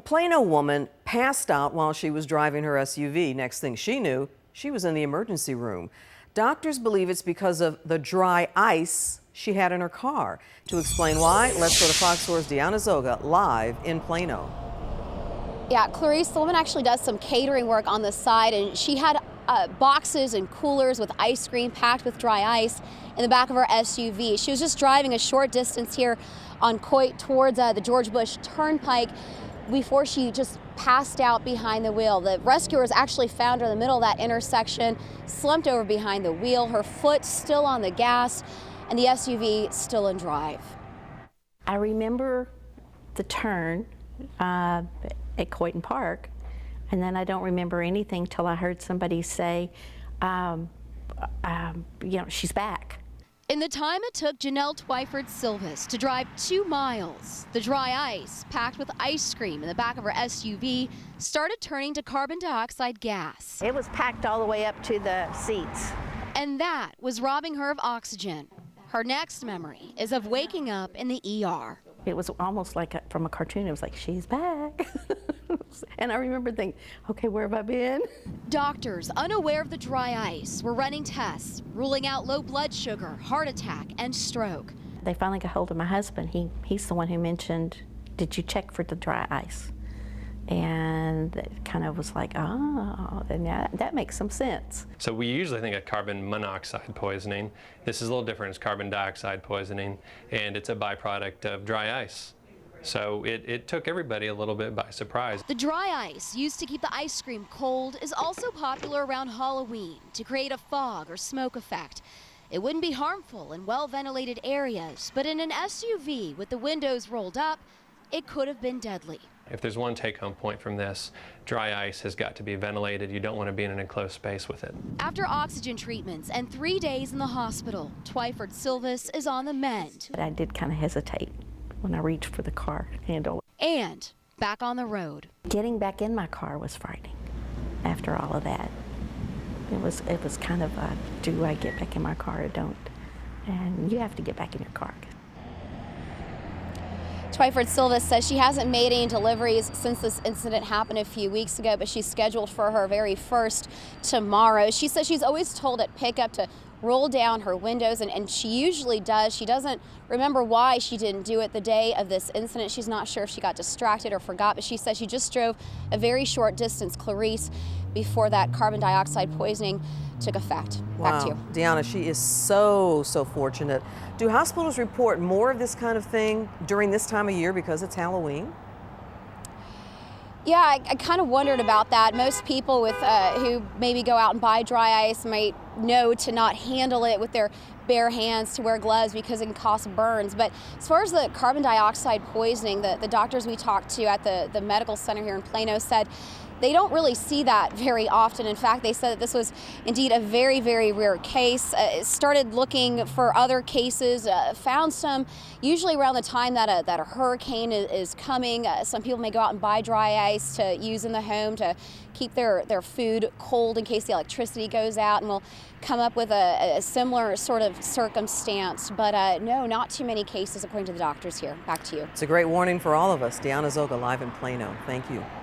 A Plano woman passed out while she was driving her SUV. Next thing she knew, she was in the emergency room. Doctors believe it's because of the dry ice she had in her car. To explain why, let's go to Fox 4's Deanna Zoga live in Plano. Yeah, Clarice, the woman actually does some catering work on the side, and she had boxes and coolers with ice cream packed with dry ice in the back of her SUV. She was just driving a short distance here on Coit towards the George Bush Turnpike before she just passed out behind the wheel. The rescuers actually found her in the middle of that intersection, slumped over behind the wheel, her foot still on the gas, and the SUV still in drive. I remember the turn at Coyton Park, and then I don't remember anything till I heard somebody say, she's back. In the time it took Janelle Twyford-Silvis to drive 2 miles, the dry ice packed with ice cream in the back of her SUV started turning to carbon dioxide gas. It was packed all the way up to the seats. And that was robbing her of oxygen. Her next memory is of waking up in the ER. It was almost like from a cartoon. It was like, she's back. And I remember thinking, okay, where have I been? Doctors, unaware of the dry ice, were running tests, ruling out low blood sugar, heart attack, and stroke. They finally got hold of my husband. He's the one who mentioned, did you check for the dry ice? And it kind of was like, oh, and that makes some sense. So we usually think of carbon monoxide poisoning. This is a little different. It's carbon dioxide poisoning, and it's a byproduct of dry ice. So it took everybody a little bit by surprise. The dry ice used to keep the ice cream cold is also popular around Halloween to create a fog or smoke effect. It wouldn't be harmful in well-ventilated areas, but in an SUV with the windows rolled up, it could have been deadly. If there's one take-home point from this, dry ice has got to be ventilated. You don't want to be in an enclosed space with it. After oxygen treatments and 3 days in the hospital, Twyford-Silvis is on the mend. But I did kind of hesitate when I reached for the car handle. And back on the road. Getting back in my car was frightening after all of that. It was kind of a, do I get back in my car or don't? And you have to get back in your car. Twyford-Silvis says she hasn't made any deliveries since this incident happened a few weeks ago, but she's scheduled for her very first tomorrow. She says she's always told at pickup to roll down her windows, and she usually does. She doesn't remember why she didn't do it the day of this incident. She's not sure if she got distracted or forgot, but she says she just drove a very short distance, Clarice, before that carbon dioxide poisoning took effect. Wow. Back to you. Deanna, she is so fortunate. Do hospitals report more of this kind of thing during this time of year because it's Halloween? Yeah, I kind of wondered about that. Most people with who maybe go out and buy dry ice might know to not handle it with their bare hands, to wear gloves because it can cause burns. But as far as the carbon dioxide poisoning, the doctors we talked to at the medical center here in Plano said they don't really see that very often. In fact, they said that this was indeed a very, very rare case. Started looking for other cases, found some usually around the time that a hurricane is coming. Some people may go out and buy dry ice to use in the home to keep their food cold in case the electricity goes out, and will come up with a similar sort of circumstance. But no, not too many cases according to the doctors here. Back to you. It's a great warning for all of us. Deanna Zoga live in Plano. Thank you.